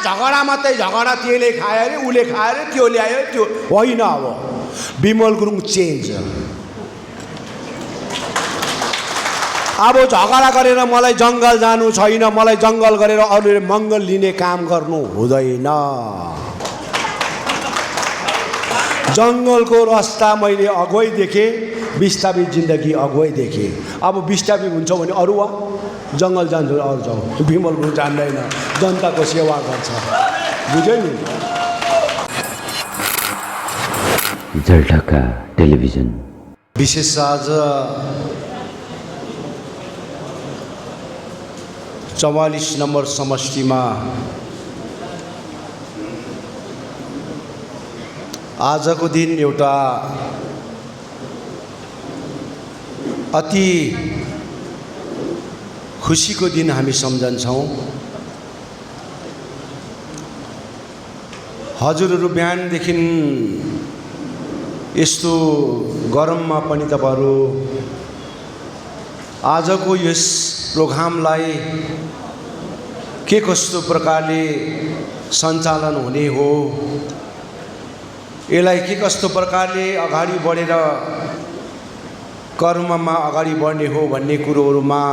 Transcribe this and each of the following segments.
झगडा मात्रै झगडा त्यसले खायो अरे उसले खायो अरे त्यो ल्यायो त्यो होइन। अब बिमल गुरुङ चेन्ज। अब झगडा गरेर मलाई जङ्गल जानु छैन, मलाई जङ्गल गरेर अरूले मङ्गल लिने काम गर्नु हुँदैन। जङ्गलको रास्ता मैले अगुवै देखेँ, बिस्ताबित जिन्दगी अगुवै देखेँ। अब बिस्ताबित हुन्छ भने अरू वा जङ्गल जान्छ अरू जाउँ। बिमल गुरुङ जान्दैन, जनताको सेवा गर्छ। बुझ्यो नि? जलढका टेलिभिजन विशेष आज 44 नम्बर समष्टिमा आजको दिन एउटा अति खुसीको दिन हामी सम्झन्छौँ। हजुरहरू बिहानदेखि यस्तो गरममा पनि तपाईहरु आजको यस प्रोग्रामलाई के कस्तो प्रकारले सञ्चालन हुने हो, यसलाई के कस्तो प्रकारले अगाडि बढेर कर्ममा अगाडि बढ्ने हो भन्ने कुरोहरुमा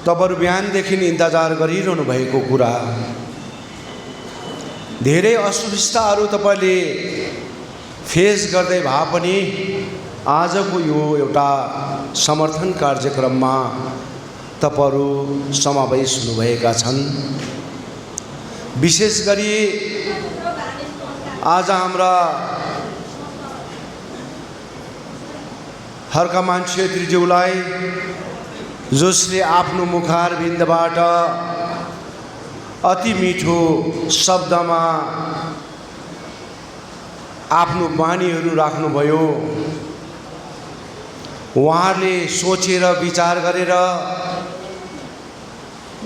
तपाईहरु बिहानदेखि इन्तजार गरिरहनु भएको कुरा। धेरै असुविस्ताहरू तपाईले फेस गर्दै भए पनि आजको यो एउटा समर्थन कार्यक्रममा तपाईहरु समावेश हुनुभएका छन्। विशेष गरी आज हाम्रा हर्कमान छेत्रीज्यूलाई जसले आफ्नो मुखारबिन्दबाट अति मिठो शब्दमा आफ्नो बानीहरू राख्नुभयो। उहाँले सोचेर विचार गरेर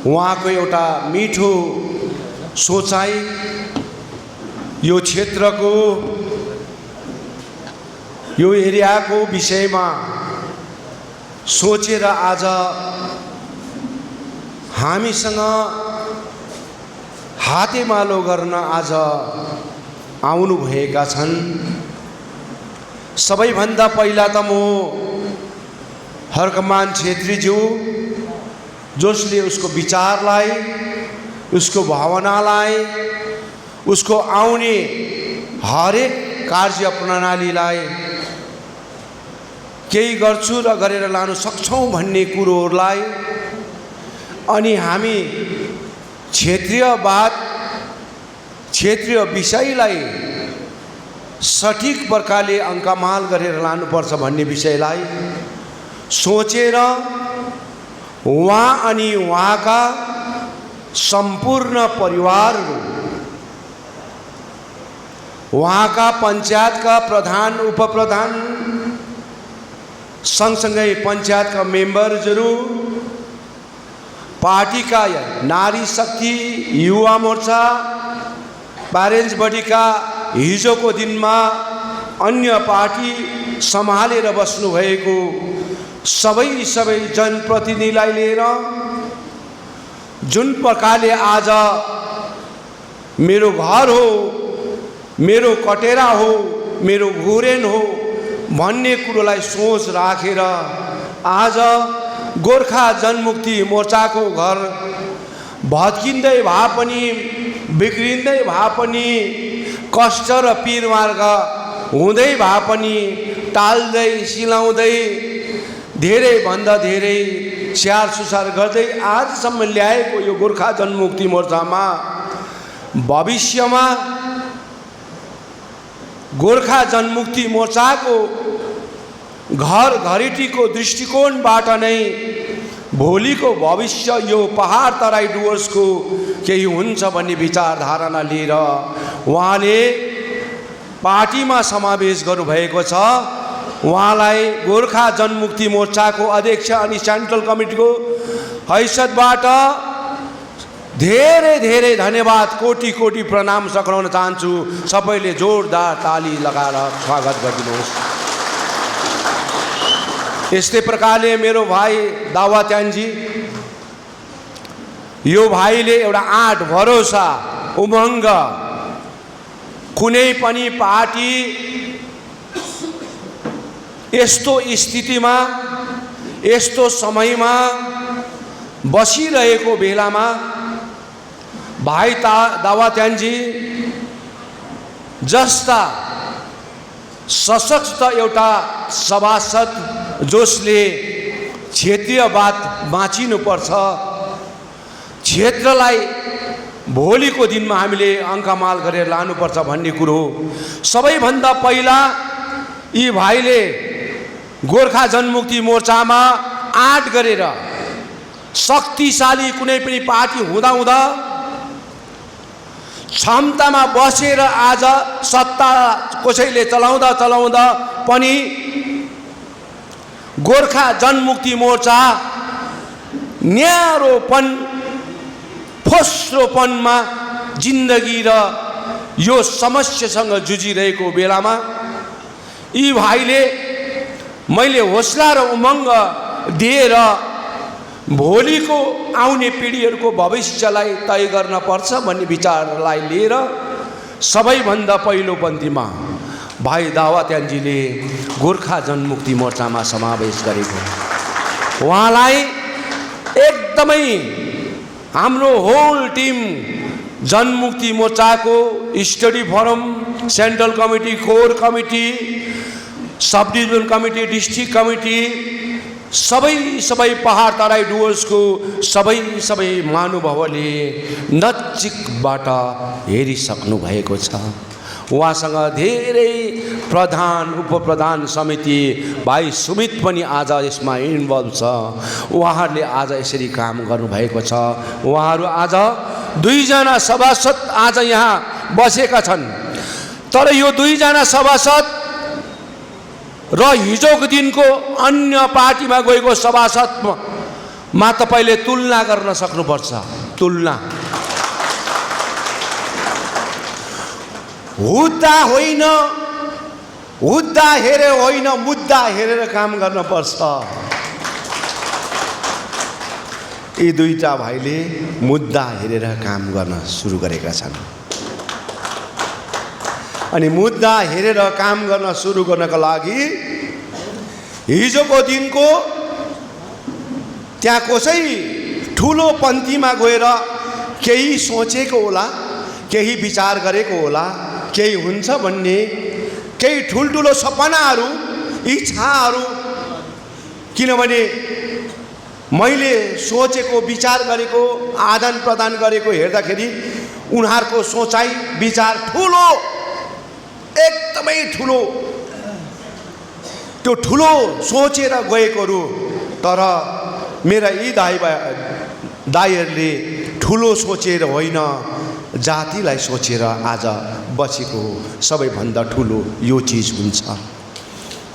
उहाँको एउटा मिठो सोचाइ यो क्षेत्रको यो एरियाको विषयमा सोचेर आज हामीसँग हातेमालो गर्न आज आउनु भएका छन्। सबैभन्दा पहिला त म हर्कमान छेत्रीज्यू जसले उसको विचारलाई, उसको भावनालाई, उसको आउने हरेक कार्य प्रणालीलाई केही गर्छु र गरेर लानु सक्छौं भन्ने कुरोहरूलाई अनि हामी क्षेत्रीयवाद, क्षेत्रीय विषयलाई सठिक प्रकारले अङ्कमाल गरेर लानुपर्छ भन्ने विषयलाई सोचेर उहाँ अनि उहाँका सम्पूर्ण परिवारहरू, उहाँका पञ्चायतका प्रधान, उपप्रधान, सँगसँगै पञ्चायतका मेम्बर्सहरू, पार्टीका नारी शक्ति, युवा मोर्चा, प्यारेन्ट्स बडीका हिजोको दिनमा अन्य पार्टी सम्हालेर बस्नु भएको सबै जनप्रतिनिधिलाई लिएर जुन प्रकारले आज मेरो घर हो, मेरो कटेरा हो, मेरो घुरेन हो भन्ने कुरोलाई सोच राखेर आज गोर्खा जनमुक्ति मोर्चाको घर भत्किँदै भए पनि, बिग्रिँदै भए पनि, कष्ट र पीरमार्ग हुँदै भए पनि टाल्दै सिलाउँदै धेरै भन्दा धेरै स्याहार सुसार गर्दै आजसम्म ल्याएको यो गोर्खा जनमुक्ति मोर्चामा भविष्यमा गोर्खा जनमुक्ति मोर्चाको घर घरेटीको दृष्टिकोणबाट नै भोलिको भविष्य यो पहाड तराई डुवर्सको केही हुन्छ भन्ने विचारधारणा लिएर उहाँले पार्टीमा समावेश गर्नुभएको छ। उहाँलाई गोर्खा जनमुक्ति मोर्चाको अध्यक्ष अनि सेन्ट्रल कमिटीको हैसियतबाट धेरै धेरै धन्यवाद, कोटी कोटी प्रणाम सघाउन चाहन्छु। सबैले जोरदार ताली लगाएर स्वागत गरिदिनुहोस्। यस्तै प्रकारले मेरो भाइ दावा त्यान्जी यो भाइले एउटा आँट भरोसा उमङ्ग कुनै पनि पार्टी यस्तो स्थितिमा यस्तो समयमा बसिरहेको बेलामा भाइ दावात्यानजी जस्ता सशक्त एउटा सभासद जसले क्षेत्रीयवाद बाँचिनुपर्छ, क्षेत्रलाई भोलिको दिनमा हामीले अङ्कमाल गरेर लानुपर्छ भन्ने कुरो सबैभन्दा पहिला यी भाइले गोर्खा जनमुक्ति मोर्चामा आँट गरेर शक्तिशाली कुनै पनि पार्टी हुँदा क्षमतामा बसेर आज सत्ता कसैले चलाउँदा पनि गोर्खा जनमुक्ति मोर्चा न्यारोपन फोस्रोपनमा जिन्दगी र यो समस्यासँग जुझिरहेको बेलामा यी भाइले मैले हौसला र उमङ्ग दिएर भोलिको आउने पिँढीहरूको भविष्यलाई तय गर्न पर्छ भन्ने विचारलाई लिएर सबैभन्दा पहिलो पन्थीमा भाइ दावात्यानजीले गोर्खा जनमुक्ति मोर्चामा समावेश गरेको। उहाँलाई एकदमै हाम्रो होल टिम जनमुक्ति मोर्चाको study forum, central committee, core committee, sub division committee, district committee, सबै पहाड तराई डुवर्सको सबै महानुभावले नजिकबाट हेरिसक्नु भएको छ। उहाँसँग धेरै प्रधान उपप्रधान समिति भाइ सुमित पनि आज यसमा इन्भल्भ छ। उहाँहरूले आज यसरी काम गर्नुभएको छ। उहाँहरू आज 2 जना सभासद आज यहाँ बसेका छन्, तर यो 2 जना सभासद र हिजोको दिनको अन्य पार्टीमा गएको सभासदमा तपाईले तुलना गर्न सक्नुपर्छ। तुलना हुद्दा होइन, हुद्दा हेरेर होइन, मुद्दा हेरेर काम गर्न पर्छ। यी 2टा भाइले मुद्दा हेरेर काम गर्न सुरु गरेका छन् अनि मुद्दा हेरेर काम गर्न सुरु गर्नका लागि हिजोको दिनको त्यहाँ कसै ठुलो पन्थीमा गएर केही सोचेको होला, केही विचार गरेको होला, केही हुन्छ भन्ने केही ठुल्ठुलो सपनाहरू, इच्छाहरू, किनभने मैले सोचेको विचार गरेको आदान प्रदान गरेको हेर्दाखेरि उनीहरूको सोचाइ विचार ठुलो, एकदमै ठुलो, त्यो ठुलो सोचेर गएकोहरू। तर मेरा यी दाइहरूले ठुलो सोचेर होइन, जातिलाई सोचेर आज बसेको सबैभन्दा ठुलो यो चिज हुन्छ।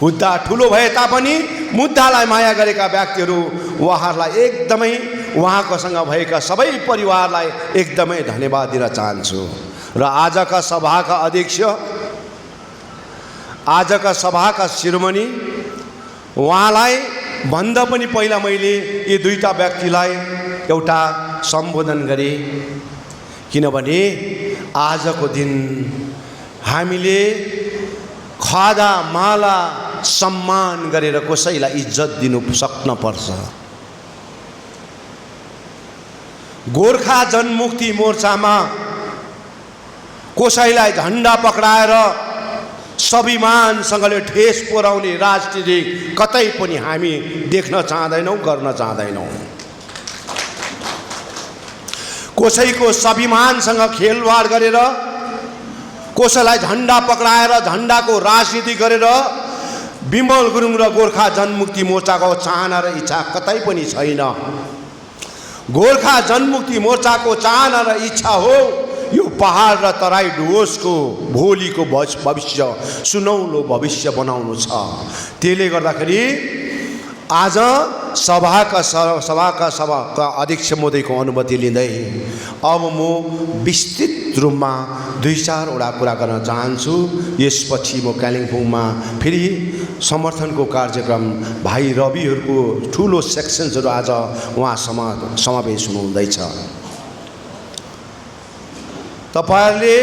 हुद्दा ठुलो भए तापनि मुद्दालाई माया गरेका व्यक्तिहरू, उहाँहरूलाई एकदमै उहाँकोसँग भएका सबै परिवारलाई एकदमै धन्यवाद दिन चाहन्छु। र आजका सभाका अध्यक्ष, आजका सभाका शिरोमणि, उहाँलाई भन्दा पनि पहिला मैले यी 2टा व्यक्तिलाई एउटा सम्बोधन गरेँ, किनभने आजको दिन हामीले खादा माला सम्मान गरेर कसैलाई इज्जत दिनु सक्न पर्छ। गोर्खा जनमुक्ति मोर्चामा कसैलाई झन्डा पक्राएर स्वाभिमानसँगले ठेस पुर्याउने राजनीति कतै पनि हामी देख्न चाहदैनौँ, गर्न चाहदैनौँ। कसैको स्वाभिमानसँग खेलवाड गरेर, कसैलाई झन्डा पक्राएर झन्डाको राजनीति गरेर बिमल गुरुङ र गोर्खा जनमुक्ति मोर्चाको चाहना र इच्छा कतै पनि छैन। गोर्खा जनमुक्ति मोर्चाको चाहना र इच्छा हो यो पहाड र तराई डुवर्सको भोलिको भविष्य सुनौलो भविष्य बनाउनु छ। त्यसले गर्दाखेरि आज सभाका अध्यक्ष महोदयको अनुमति लिँदै अब म विस्तृत रूपमा 2-4 वटा कुरा गर्न चाहन्छु। यसपछि म कालिम्पोङमा फेरि समर्थनको कार्यक्रम भाइ रविहरूको ठुलो सेक्सन्सहरू आज उहाँ समावेश हुनुहुँदैछ। तपाईहरुले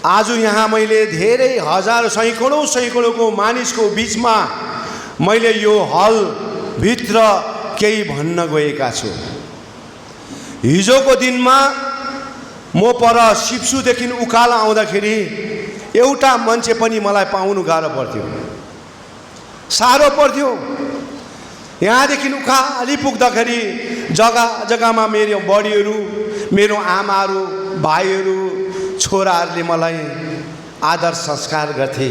आज यहाँ मैले धेरै हजार सैकडौँको मानिसको बीचमा मैले यो हल भित्र केही भन्न गएका छु। हिजोको दिनमा म पर सिप्सुदेखि उकालो आउँदाखेरि एउटा मान्छे पनि मलाई पाउनु गाह्रो पर्थ्यो, साह्रो पर्थ्यो। यहाँदेखि उकाली पुग्दाखेरि जग्गा जग्गामा मेरो बडीहरू, मेरो आमाहरू, भाइहरू, छोराहरूले मलाई आदर संस्कार गर्थे।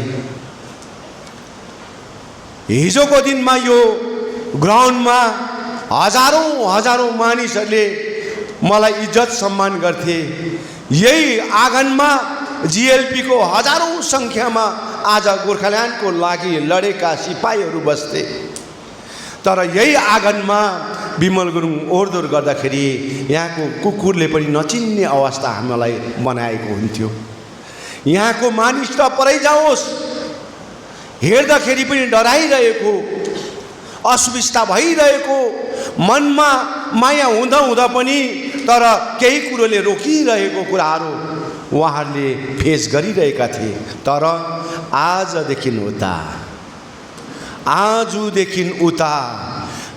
हिजोको दिनमा यो ग्राउन्डमा हजारौं मानिसहरूले मलाई इज्जत सम्मान गर्थे। यही आँगनमा जीएलपी को हजारौं संख्यामा आज गोर्खाल्यान्डको लागि लडेका सिपाहीहरू बस्थे। तर यही आँगनमा विमल गुरुङ ओहोरदोहोर गर्दाखेरि यहाँको कुकुरले पनि नचिन्ने अवस्था हामीलाई बनाएको हुन्थ्यो। यहाँको मानिस त परै जाओस्, हेर्दाखेरि पनि डराइरहेको, असुविस्ता भइरहेको, मनमा माया हुँदा हुँदा पनि तर केही कुरोले रोकिरहेको कुराहरू उहाँहरूले फेस गरिरहेका थिए। तर आजदेखि उता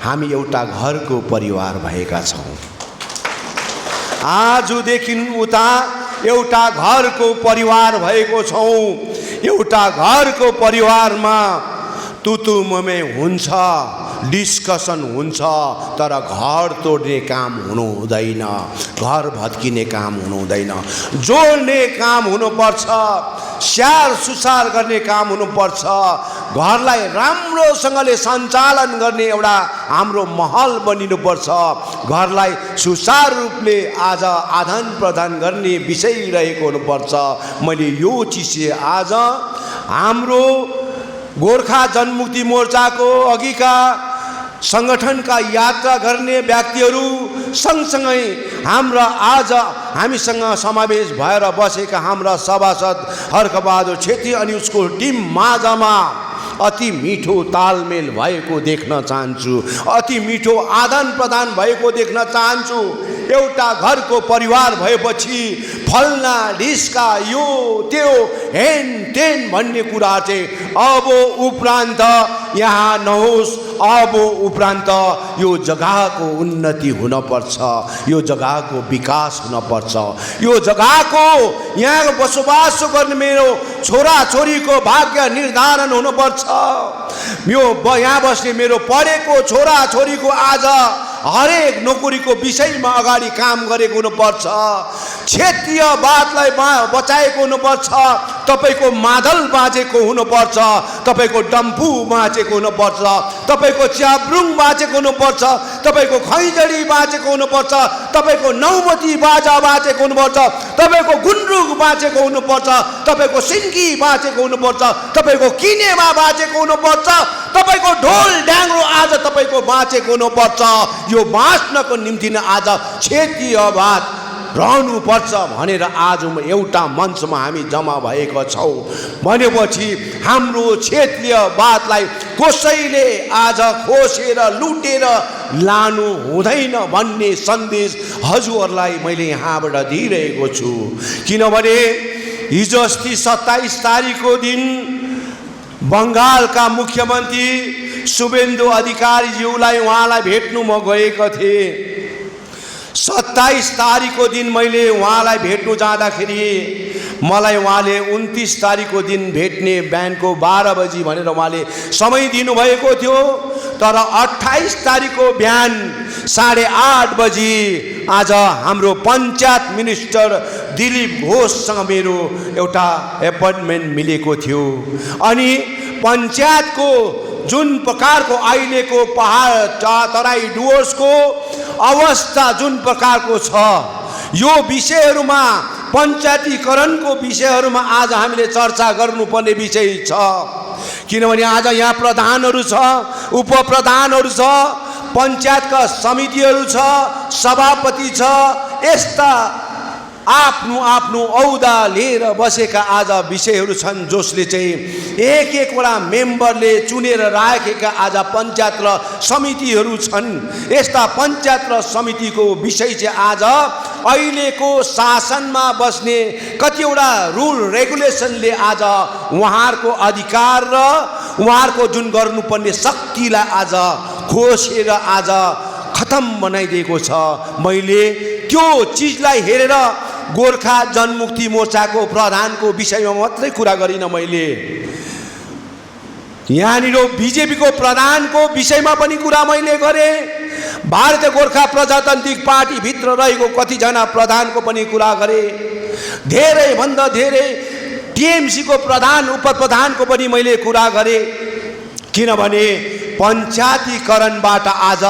हामी एउटा घरको परिवार भएका छौँ। आजदेखि उता एउटा घरको परिवार भएको छौँ। एउटा घरको परिवारमा तुतुममे हुन्छ, डिस्कसन हुन्छ, तर घर तोड्ने काम हुनु हुँदैन, घर भत्किने काम हुनु हुँदैन। जोड्ने काम हुनुपर्छ, स्याहार सुसार गर्ने काम हुनुपर्छ, घरलाई राम्रोसँगले सञ्चालन गर्ने एउटा हाम्रो महल बनिनुपर्छ, घरलाई सुचारू रूपले आज आदान प्रदान गर्ने विषय रहेको हुनुपर्छ। मैले यो चिज आज हाम्रो गोर्खा जनमुक्ति मोर्चाको अघिका संगठनका यात्रा गर्ने व्यक्तिहरू सँगसँगै हाम्रा आज हामीसँग समावेश भएर बसेका हाम्रा सभासद हर्कबहादुर छेत्री अनि उसको टिम माझमा अति मिठो तालमेल भएको देख्न चाहन्छु, अति मिठो आदान प्रदान भएको देख्न चाहन्छु। एउटा घरको परिवार भएपछि फल्ना ढिस्का यो त्यो हेन टेन भन्ने कुरा चाहिँ अब उपरान्त यहाँ नहोस्। अब उपरान्त यो जग्गाको उन्नति हुनपर्छ, यो जग्गाको विकास हुनपर्छ, यो जग्गाको यहाँ बसोबास गर्ने मेरो छोराछोरीको भाग्य निर्धारण हुनुपर्छ। यो यहाँ बस्ने मेरो पढेको छोराछोरीको आज हरेक नोकरीको विषयमा अगाडि काम गरेको हुनुपर्छ। क्षेत्रीयवादलाई बचाएको हुनुपर्छ। तपाईको मादल बाँचेको हुनुपर्छ, तपाईको डम्फु बाँचेको हुनुपर्छ, तपाईको च्याब्रुङ बाँचेको हुनुपर्छ, तपाईको खैजडी बाँचेको हुनुपर्छ, तपाईको नौमती बाजा बाँचेको हुनुपर्छ, तपाईको गुन्द्रुक बाँचेको हुनुपर्छ, तपाईको सिन्की बाँचेको हुनुपर्छ, तपाईको किनेमा बाँचेको हुनुपर्छ, तपाईको ढोल ड्याङ्ग्रो आज तपाईको बाँचेको हुनुपर्छ। यो बाँच्नको निम्ति नै आज क्षेत्रीयवाद रहनुपर्छ भनेर आज एउटा मञ्चमा हामी जम्मा भएका छौँ भनेपछि हाम्रो क्षेत्रीयवादलाई कसैले आज खोसेर लुटेर लानु हुँदैन भन्ने सन्देश हजुरहरूलाई मैले यहाँबाट दिइरहेको छु। किनभने हिजो अस्ति 27 तारिखको दिन बङ्गालका मुख्यमन्त्री शुभेन्दु अधिकारीज्यूलाई उहाँलाई भेट्नु म गएको थिएँ। 27 तारिखको दिन मैले उहाँलाई भेट्नु जाँदाखेरि मलाई उहाँले 29 तारिखको दिन भेट्ने बिहानको 12 बजी भनेर उहाँले समय दिनुभएको थियो। तर 28 तारिखको बिहान 8:30 बजी आज हाम्रो पञ्चायत मिनिस्टर दिलीप घोषसँग मेरो एउटा एपोइन्टमेन्ट मिलेको थियो। अनि पञ्चायतको जुन प्रकारको अहिलेको पहाड तराई डुवर्सको अवस्था जुन प्रकारको छ, यो विषयहरूमा पञ्चायतीकरणको विषयहरूमा आज हामीले चर्चा गर्नुपर्ने विषय छ। किनभने आज यहाँ प्रधानहरू छ, उपप्रधानहरू छ, पञ्चायतका समितिहरू छ, सभापति छ, यस्ता आफ्नो आफ्नो औदा लिएर बसेका आज विषयहरू छन्, जसले चाहिँ एक एकवटा मेम्बरले चुनेर राखेका आज पञ्चायत र समितिहरू छन्। यस्ता पञ्चायत र समितिको विषय चाहिँ आज अहिलेको शासनमा बस्ने कतिवटा रुल रेगुलेसनले आज उहाँहरूको अधिकार र उहाँहरूको जुन गर्नुपर्ने शक्तिलाई आज खोसेर आज खतम बनाइदिएको छ। मैले त्यो चिजलाई हेरेर गोर्खा जनमुक्ति मोर्चाको प्रधानको विषयमा मात्रै कुरा गरिनँ, मैले यहाँनिर बिजेपीको प्रधानको विषयमा पनि कुरा मैले गरेँ, भारतीय गोर्खा प्रजातान्त्रिक पार्टीभित्र रहेको कतिजना प्रधानको पनि कुरा गरेँ, धेरैभन्दा धेरै टिएमसीको प्रधान उपप्रधानको पनि मैले कुरा गरेँ। किनभने पञ्चायतीकरणबाट आज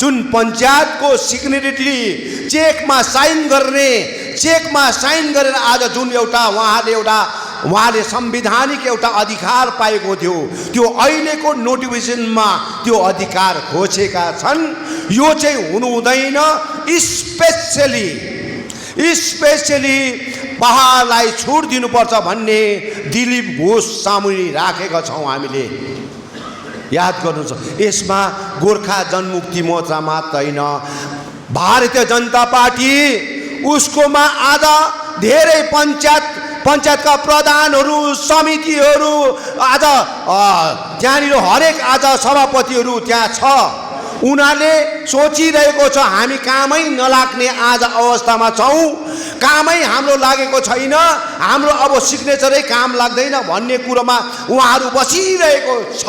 जुन पञ्चायतको सिग्नेचरी चेकमा साइन गरेर आज जुन उहाँले संवैधानिक एउटा अधिकार पाएको थियो, त्यो अहिलेको नोटिफिकेसनमा त्यो अधिकार खोजेका छन्। यो चाहिँ हुनु हुँदैन। स्पेशली पहाडलाई छुट दिनुपर्छ भन्ने दिलीप घोष सामुन्ने राखेका छौँ हामीले। याद गर्नुहोस्, यसमा गोर्खा जनमुक्ति मोर्चा मात्र होइन, भारतीय जनता पार्टी उसकोमा आज धेरै पञ्चायतका प्रधानहरू समितिहरू आज त्यहाँनिर हरेक आज सभापतिहरू त्यहाँ छ। उनीहरूले सोचिरहेको छ हामी कामै नलाग्ने आज अवस्थामा छौँ, कामै हाम्रो लागेको छैन, हाम्रो अब सिग्नेचरै काम लाग्दैन भन्ने कुरोमा उहाँहरू बसिरहेको छ।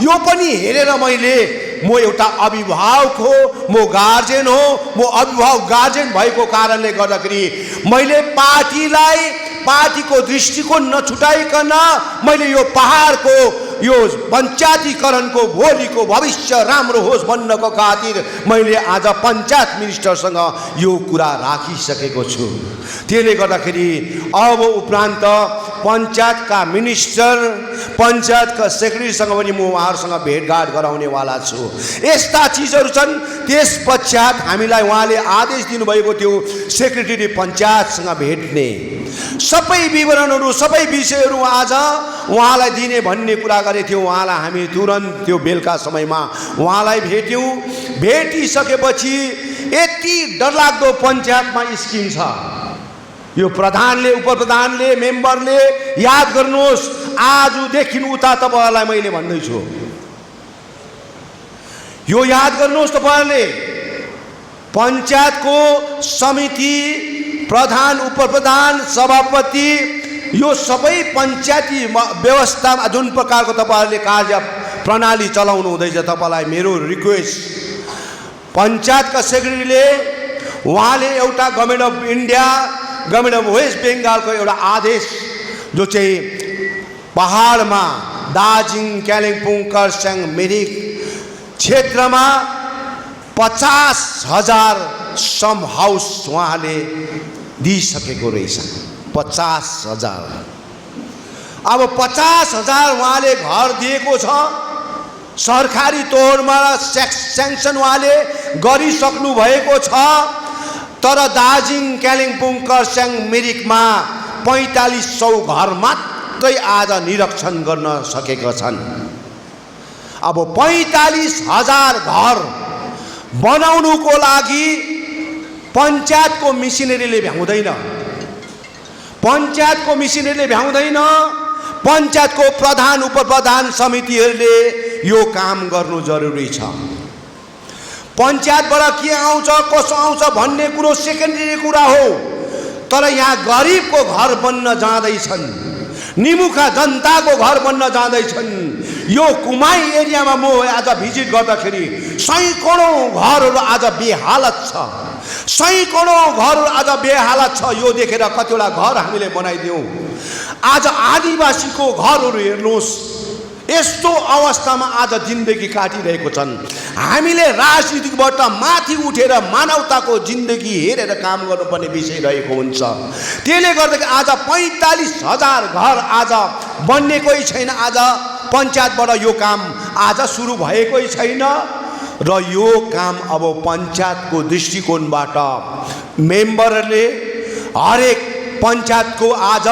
यो पनि हेरेर म एउटा अभिभावक हो, म गार्जेन हो, म अभिभावक गार्जेन भएको कारणले गर्दाखेरि मैले पार्टीको दृष्टिकोण नछुटाइकन मैले यो पहाडको यो पञ्चायतीकरणको भोलिको भविष्य राम्रो होस् भन्नको खातिर मैले आज पञ्चायत मिनिस्टरसँग यो कुरा राखिसकेको छु। त्यसले गर्दाखेरि अब उपरान्त पञ्चायतका मिनिस्टर, पञ्चायतका सेक्रेटरीसँग पनि म उहाँहरूसँग भेटघाट गराउनेवाला छु। यस्ता चिजहरू छन्। त्यस पश्चात हामीलाई उहाँले आदेश दिनुभएको थियो सेक्रेटरी पञ्चायतसँग भेट्ने, सबै विवरणहरू सबै विषयहरू आज उहाँलाई दिने भन्ने कुरा गरेको थियो। उहाँलाई हामी तुरन्त त्यो बेलुका समयमा उहाँलाई भेट्यौँ। भेटिसकेपछि यति डरलाग्दो पञ्चायतमा स्किम छ। यो प्रधानले, उपप्रधानले, मेम्बरले याद गर्नुहोस्, आजदेखि उता तपाईँहरूलाई मैले भन्दैछु, यो याद गर्नुहोस् तपाईँहरूले, पञ्चायतको समिति, प्रधान, उपप्रधान, सभापति, यो सबै पञ्चायती व्यवस्थामा जुन प्रकारको तपाईँहरूले कार्य प्रणाली चलाउनु हुँदैछ, तपाईँलाई मेरो रिक्वेस्ट, पञ्चायतका सेक्रेटरीले उहाँले एउटा government of India, government of West बेङ्गालको एउटा आदेश जो चाहिँ पहाडमा दार्जिलिङ, कालिम्पोङ, खरसाङ, मिरिक क्षेत्रमा 50,000 सम हाउस उहाँले दिइसकेको रहेछ। 50,000। अब 50,000 उहाँले घर दिएको छ, सरकारी तौरमा स्याङ्सन उहाँले गरिसक्नु भएको छ। तर दार्जिलिङ, कालिम्पोङ, खरसाङ, मिरिकमा 4500 घर मात्रै आज निरीक्षण गर्न सकेका छन्। अब 45,000 घर बनाउनुको लागि पञ्चायतको मिसिनरीले भ्याउँदैन, पञ्चायतको प्रधान, उपप्रधान समितिहरूले यो काम गर्नु जरुरी छ। पञ्चायतबाट के आउँछ, कसो आउँछ भन्ने कुरो सेकेन्डरी कुरा हो। तर यहाँ गरिबको घर बन्न जाँदैछन्, निमुखा जनताको घर बन्न जाँदैछन्। यो कुमाई एरियामा म आज भिजिट गर्दाखेरि सैकडौँ घरहरू आज बेहालत छ, यो देखेर कतिवटा घर हामीले बनाइदियौँ। आज आदिवासीको घरहरू हेर्नुहोस्, यस्तो अवस्थामा आज जिन्दगी काटिरहेको छन्। हामीले राजनीतिबाट माथि उठेर मानवताको जिन्दगी हेरेर काम गर्नुपर्ने विषय रहेको हुन्छ। त्यसले गर्दाखेरि आज 45,000 घर आज बन्नेकै छैन। आज पञ्चायतबाट यो काम आज सुरु भएकै छैन र यो काम अब पञ्चायतको दृष्टिकोणबाट मेम्बरले हरेक पञ्चायतको आज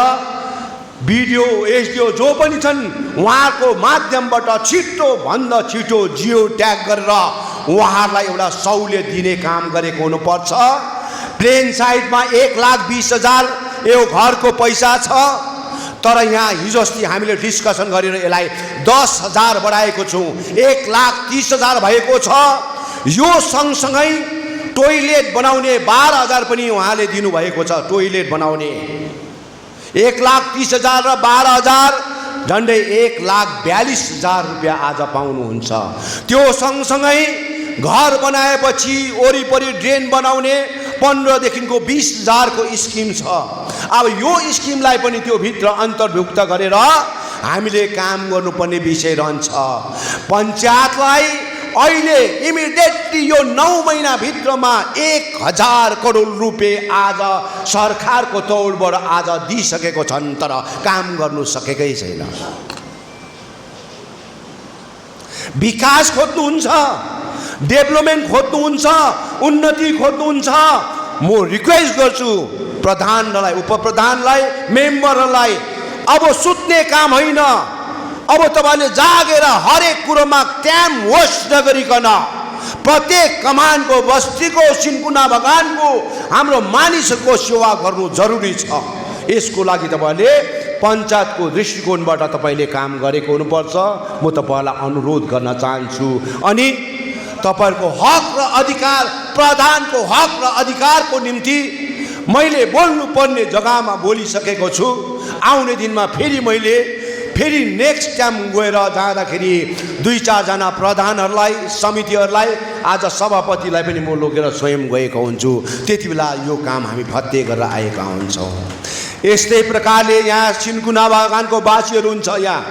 भिडियो एसडिओ जो पनि छन् उहाँको माध्यमबाट छिटो भन्दा छिटो जियो ट्याग गरेर उहाँहरूलाई एउटा सहुलियत दिने काम गरेको हुनुपर्छ। प्लेन साइडमा 1,20,000 यो घरको पैसा छ, तर यहाँ हिजो अस्ति हामीले डिस्कसन गरेर यसलाई 10,000 बढाएको छौँ, 1,30,000 भएको छ। यो सँगसँगै टोइलेट बनाउने 12,000 पनि उहाँले दिनुभएको छ। टोइलेट बनाउने 1,30,000 र 12,000 झन्डै 1,42,000 रुपियाँ आज पाउनुहुन्छ। त्यो सँगसँगै घर बनाएपछि वरिपरि ड्रेन बनाउने 15देखिको 20,000 को स्किम छ। अब यो स्किमलाई पनि त्यो भित्र अन्तर्भुक्त गरेर हामीले काम गर्नुपर्ने विषय रहन्छ। पञ्चायतलाई अहिले इमिडिएटली यो 9 महिना भित्रमा 1,000 करोड रुपियाँ आज सरकारको तौरबाट आज दिइसकेको छन्, तर काम गर्नु सकेकै छैन। विकास खोज्नुहुन्छ, डेभलपमेन्ट खोज्नुहुन्छ, उन्नति खोज्नुहुन्छ, म रिक्वेस्ट गर्छु प्रधानलाई, उपप्रधानलाई, मेम्बरहरूलाई, अब सुत्ने काम होइन। अब तपाईले जागेर हरेक कुरोमा टाइम वेस्ट नगरिकन प्रत्येक कमानको, बस्तीको, सिन्कुना बगानको हाम्रो मानिसहरूको सेवा गर्नु जरुरी छ। यसको लागि तपाईले पञ्चायतको दृष्टिकोणबाट तपाईले काम गरेको हुनुपर्छ। म तपाईलाई अनुरोध गर्न चाहन्छु। अनि तपाईहरुको हक र अधिकार, प्रधानको हक र अधिकारको निम्ति मैले बोल्नुपर्ने जग्गामा बोलिसकेको छु। आउने दिनमा फेरि नेक्स्ट टाइम गएर जाँदाखेरि 2-4 जना प्रधानहरूलाई, समितिहरूलाई, आज सभापतिलाई पनि म लगेर स्वयं गएको हुन्छु। त्यति बेला यो काम हामी फत्ते गरेर आएका हुन्छौँ। यस्तै प्रकारले यहाँ सिन्कुना बगानको वासीहरू हुन्छ, यहाँ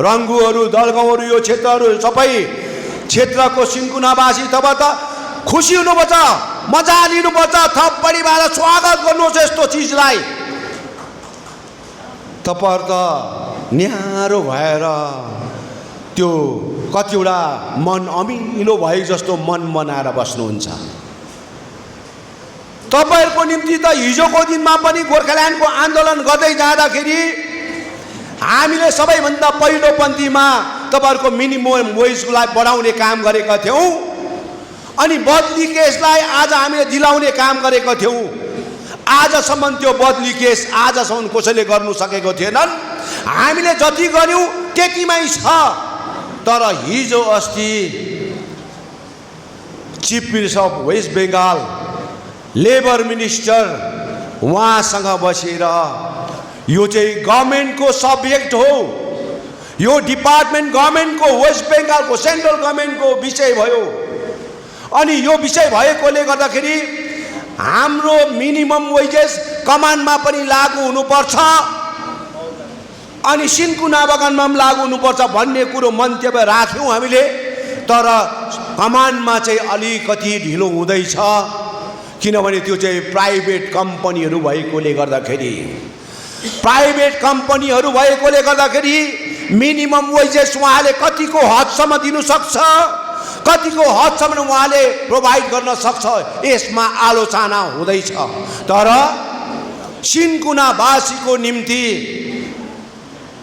रङ्गुहरू, दलगाउँहरू, यो क्षेत्रहरू सबै क्षेत्रको सिन्कुनावासी तपाईँ त खुसी हुनुपर्छ, मजा लिनुपर्छ, थप बढीबाट स्वागत गर्नुहोस् यस्तो चिजलाई। तपाईहरु त न्यारो भएर त्यो कतिवटा मन अमिलो भए जस्तो मन बनाएर बस्नुहुन्छ। तपाईहरुको निम्ति त हिजोको दिनमा पनि गोर्खाल्यान्डको आन्दोलन गर्दै जाँदाखेरि हामीले सबैभन्दा पहिलो पन्थीमा तपाईहरुको मिनिमम वेजलाई बढाउने काम गरेका थियौं। अनि बदली केसलाई आज हामीले दिलाउने काम गरेका थियौं। आजसम्म त्यो बदली केस आजसम्म कसैले गर्नु सकेको थिएनन्। हामीले जति गर्यौं त्यतिमै छ। तर हिजो अस्ति chief minister of West Bengal, labour minister उहाँसँग बसेर यो चाहिँ गभर्नमेन्टको सब्जेक्ट हो, यो डिपार्टमेन्ट गभर्नमेन्टको, वेस्ट बेंगालको सेन्ट्रल गभर्नमेन्टको विषय भयो। अनि यो विषय भएकोले गर्दाखेरि हाम्रो मिनिमम वेजेस कमानमा पनि लागू हुनुपर्छ अनि सिन्कुना बगानमा पनि लागू हुनुपर्छ भन्ने कुरो मन्तव्य राख्यौं हामीले। तर कमानमा चाहिँ अलिकति ढिलो हुँदैछ, किनभने त्यो चाहिँ प्राइभेट कम्पनीहरू भएकोले गर्दाखेरि मिनिमम वेजेस उहाँले कतिको हदसम्म दिनु सक्छ, कतिको हदसम्म उहाँले प्रोभाइड गर्न सक्छ, यसमा आलोचना हुँदैछ। तर सिन्कुनावासीको निम्ति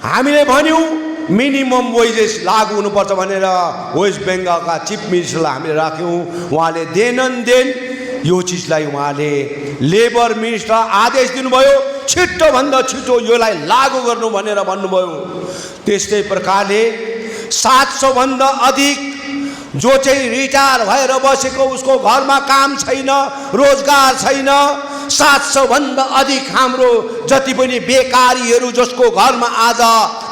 हामीले भन्यौं मिनिमम वेजेस लागू हुनुपर्छ भनेर वेस्ट बेंगालका चिफ मिनिस्टरलाई हामीले राख्यौं। उहाँले देन यो चिजलाई उहाँले लेबर मिनिस्टर आदेश दिनुभयो, छिटो भन्दा छिटो योलाई लागू गर्नु भनेर भन्नुभयो। त्यस्तै प्रकारले 700 भन्दा अधिक जो चाहिँ रिटायर भएर बसेको, उसको घरमा काम छैन, रोजगार छैन, 700 भन्दा अधिक हाम्रो जति पनि बेकारीहरू जसको घरमा आज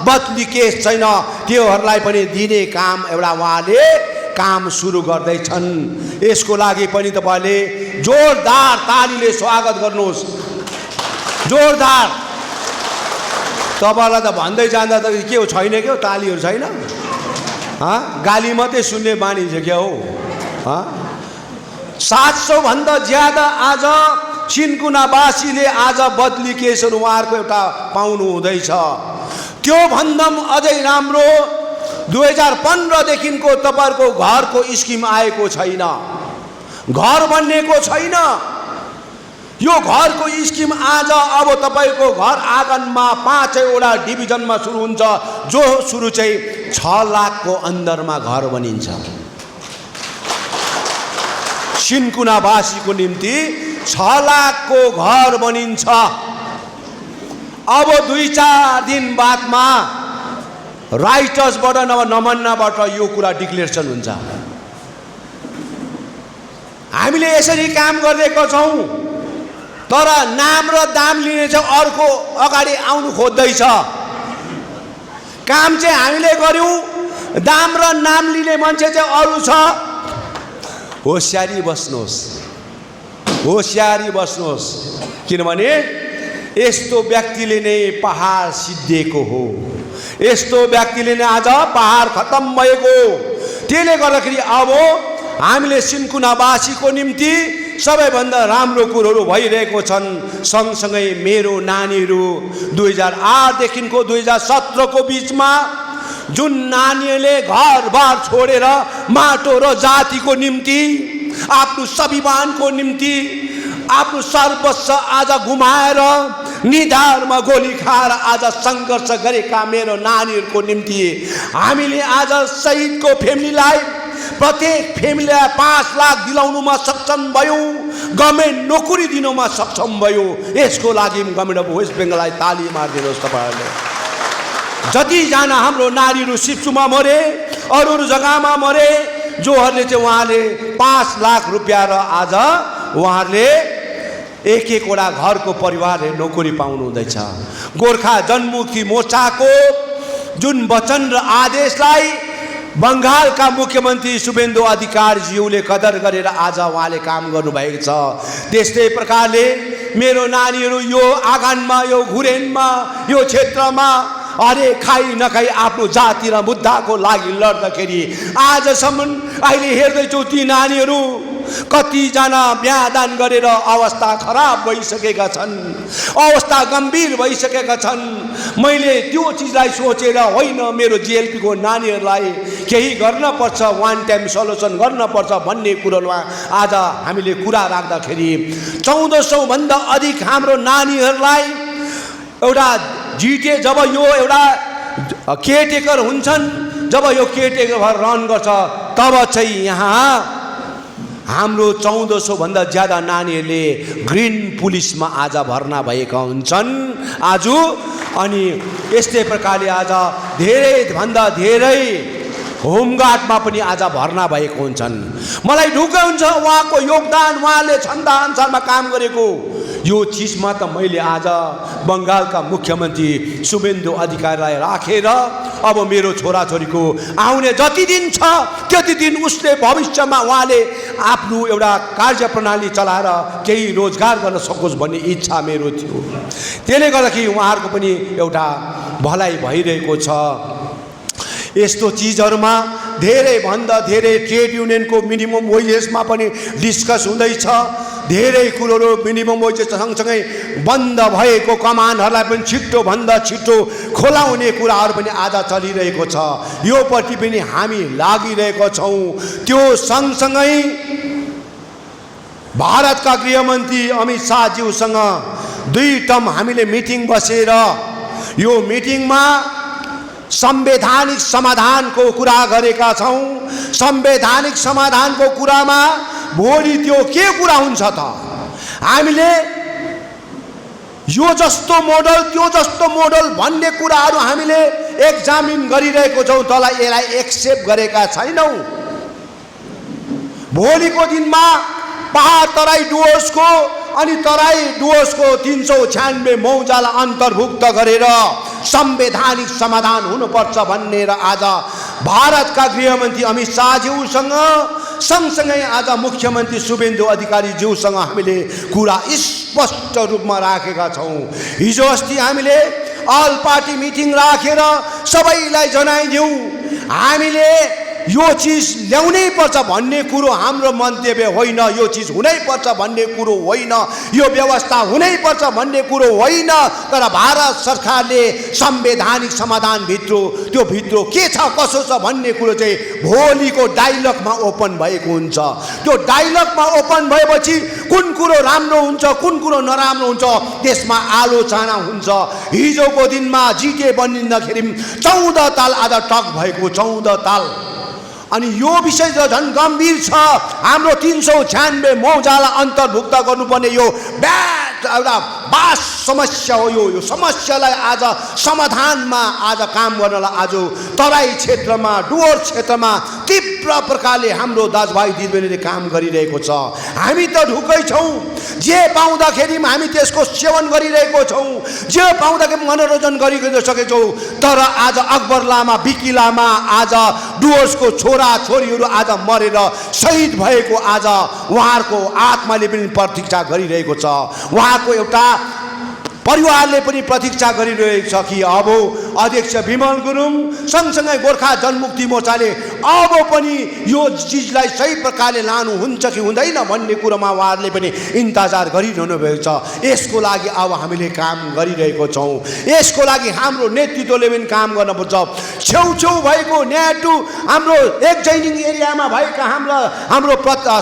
बदली केस छैन, त्योहरूलाई पनि दिने काम एउटा उहाँले काम सुरु गर्दैछन्। यसको लागि पनि तपाईले जोरदार तालीले स्वागत गर्नुहोस्। जोरदार। तपाईलाई त भन्दै जाँदा त के हो, छैन के हो, तालीहरू छैन, गाली मात्रै सुन्ने बानी छ क्या हो। 700 भन्दा ज्यादा आज सिन्कुनावासीले आज बदली केसहरू उहाँहरूको एउटा पाउनु हुँदैछ। त्यो भन्दा अझै राम्रो 2015 देखिको तपाईहरुको घरको स्किम आएको छैन, घर बन्नेको छैन। यो घरको स्किम आज अब तपाईको घर आँगनमा 5वटा डिभिजनमा सुरु हुन्छ, जो सुरु चाहिँ 6 लाखको अन्दरमा घर बनिन्छ। सिन्कुनावासीको निम्ति 6 लाखको घर बनिन्छ। अब 2-4 दिन बादमा राइटर्सबाट नभए नमन्नाबाट यो कुरा डिक्लेरेसन हुन्छ। हामीले यसरी काम गरेका छौँ, तर नाम र दाम लिने चाहिँ अर्को अगाडि आउनु खोज्दैछ। काम चाहिँ हामीले गर्यौँ, दाम र नाम लिने मान्छे चाहिँ अरू छ। होशियारी बस्नुहोस्, होशियारी बस्नुहोस्, किनभने यस्तो व्यक्तिले नै पहाड सिद्धिएको हो। यस्तो व्यक्तिले नै आज पहाड खत्तम भएको। त्यसले गर्दाखेरि अब हामीले सिन्कुनावासीको निम्ति सबैभन्दा राम्रो कुरोहरू भइरहेको छन्। सँगसँगै मेरो नानीहरू 2008 देखिको 2017 को बीचमा जुन नानीहरूले घरबार छोडेर माटो र जातिको निम्ति, आफ्नो स्वाभिमानको निम्ति आफ्नो सर्वस्व आज गुमाएर निधारमा गोली खाएर आज सङ्घर्ष गरेका मेरो नानीहरूको निम्ति हामीले आज शहीदको फ्यामिलीलाई प्रत्येक फ्यामिलीलाई 5 लाख दिलाउनुमा सक्षम भयौँ। गभर्मेन्ट नोकरी दिनुमा सक्षम भयो। यसको लागि गभर्मेन्ट अफ वेस्ट बेङ्गललाई ताली मारिदिनुहोस् तपाईहरुले। जतिजना हाम्रो नारीहरू सिप्सुमा मरे, अरू जग्गामा मरे, जोहरूले चाहिँ उहाँले 5 लाख रुपियाँ र आज उहाँहरूले एक-एकवटा घरको परिवारले नोकरी पाउनु हुँदैछ। गोर्खा जनमुक्ति मोर्चाको जुन वचन र आदेशलाई बङ्गालका मुख्यमन्त्री शुभेन्दु अधिकारीज्यूले कदर गरेर आज उहाँले काम गर्नुभएको छ। त्यस्तै प्रकारले मेरो नानीहरू यो आँगनमा, यो घुरेनमा, यो क्षेत्रमा अरे खाइ नखाइ आफ्नो जाति र मुद्दाको लागि लड्दाखेरि आजसम्म अहिले हेर्दैछु ती नानीहरू कतिजना बिहादान गरेर अवस्था खराब भइसकेका छन्, अवस्था गम्भीर भइसकेका छन्। मैले त्यो चिजलाई सोचेर होइन मेरो जिएलपीको नानीहरूलाई केही गर्न पर्छ, वान टाइम सल्युसन गर्न पर्छ भन्ने कुरोमा आज हामीले कुरा राख्दाखेरि 1400 भन्दा अधिक हाम्रो नानीहरूलाई एउटा जिटिए जब यो एउटा केयरटेकर हुन्छन्, जब यो केयरटेकर भएर रन गर्छ तब चाहिँ यहाँ हाम्रो 1400 भन्दा ज्यादा नानीहरूले ग्रीन पुलिसमा आज भर्ना भएका हुन्छन् आज। अनि यस्तै प्रकारले आज धेरै भन्दा धेरै होमगार्डमा पनि आज भर्ना भएको हुन्छन्। मलाई ढुक्कै हुन्छ उहाँको योगदान, उहाँले क्षमता अनुसारमा काम गरेको। यो चिजमा त मैले आज बङ्गालका मुख्यमन्त्री शुभेन्दु अधिकारीलाई राखेर अब मेरो छोराछोरीको आउने जति दिन छ त्यति दिन उसले भविष्यमा उहाँले आफ्नो एउटा कार्यप्रणाली चलाएर केही रोजगार गर्न सकोस् भन्ने इच्छा मेरो थियो। त्यसले गर्दाखेरि उहाँहरूको पनि एउटा भलाइ भइरहेको छ। यस्तो चिजहरुमा धेरै भन्दा धेरै ट्रेड युनियनको मिनिमम वेजेसमा पनि डिस्कस हुँदैछ। धेरै कुरोहरू मिनिमम वेजेस सँगसँगै बन्द भएको कमानहरूलाई पनि छिट्टो भन्दा छिट्टो खोलाउने कुराहरू पनि आज चलिरहेको छ। यो प्रति पनि हामी लागिरहेका छौँ। त्यो सँगसँगै भारतका गृहमन्त्री अमित शाहज्यूसँग 2 टर्म हामीले मिटिङ बसेर यो मिटिङमा संवैधानिक समाधानको कुरा गरेका छौं। संवैधानिक समाधानको कुरामा भोलि त्यो के कुरा हुन्छ त? हामीले यो जस्तो मोडल त्यो जस्तो मोडल भन्ने कुराहरू हामीले एक्जामिन गरिरहेको छौं, तर यसलाई एक्सेप्ट गरेका छैनौं। भोलिको दिनमा पहाड तराई डुवर्सको अनि तराई डुवर्सको 396 मौजालाई अन्तर्भुक्त गरेर संवैधानिक समाधान हुनुपर्छ भन्ने र आज भारतका गृहमन्त्री अमित शाहज्यूसँग सँगसँगै आज मुख्यमन्त्री शुभेन्दु अधिकारीज्यूसँग हामीले कुरा स्पष्ट रूपमा राखेका छौं। हिजो अस्ति हामीले अल पार्टी मिटिङ राखेर सबैलाई जनाइदियौं हामीले यो चिज ल्याउनै पर्छ भन्ने कुरो हाम्रो मन्तव्य होइन, यो चिज हुनै पर्छ भन्ने कुरो होइन, यो व्यवस्था हुनै पर्छ भन्ने कुरो होइन। तर भारत सरकारले संवैधानिक समाधानभित्र त्यो भित्र के छ कसो छ भन्ने कुरो चाहिँ भोलिको डायलगमा ओपन भएको हुन्छ। त्यो डायलगमा ओपन भएपछि कुन कुरो राम्रो हुन्छ कुन कुरो नराम्रो हुन्छ त्यसमा आलोचना हुन्छ। हिजोको दिनमा जिटिए बनिँदाखेरि 14 ताल आज टक भएको 14 ताल। अनि यो विषय त झन् गम्भीर छ। हाम्रो 396 मौजालाई अन्तर्भुक्त गर्नुपर्ने यो एउटा बास समस्या हो। यो समस्यालाई आज समाधानमा आज काम गर्नलाई आज तराई क्षेत्रमा डुवर्स क्षेत्रमा तीव्र प्रकारले हाम्रो दाजुभाइ दिदीबहिनीले काम गरिरहेको छ। हामी त ढुक्कै छौँ, जे पाउँदाखेरि हामी त्यसको सेवन गरिरहेको छौँ, जे पाउँदाखेरि मनोरञ्जन गरिसकेको छौँ। तर आज अकबर लामा बिकी लामा आज डुवर्सको छोरा छोरीहरू आज मरेर शहीद भएको आज उहाँहरूको आत्माले पनि प्रतीक्षा गरिरहेको छ। उहाँको एउटा परिवारले पनि प्रतीक्षा गरिरहेको छ कि अब अध्यक्ष विमल गुरुङ सँगसँगै गोर्खा जनमुक्ति मोर्चाले अब पनि यो चिजलाई सही प्रकारले लानुहुन्छ कि हुँदैन भन्ने कुरोमा उहाँहरूले पनि इन्तजार गरिरहनु भएको छ। यसको लागि अब हामीले काम गरिरहेको छौँ। यसको लागि हाम्रो नेतृत्वले पनि काम गर्नुपर्छ। छेउछेउ भएको न्याटु हाम्रो एकजैनिङ एरियामा भएका हाम्रो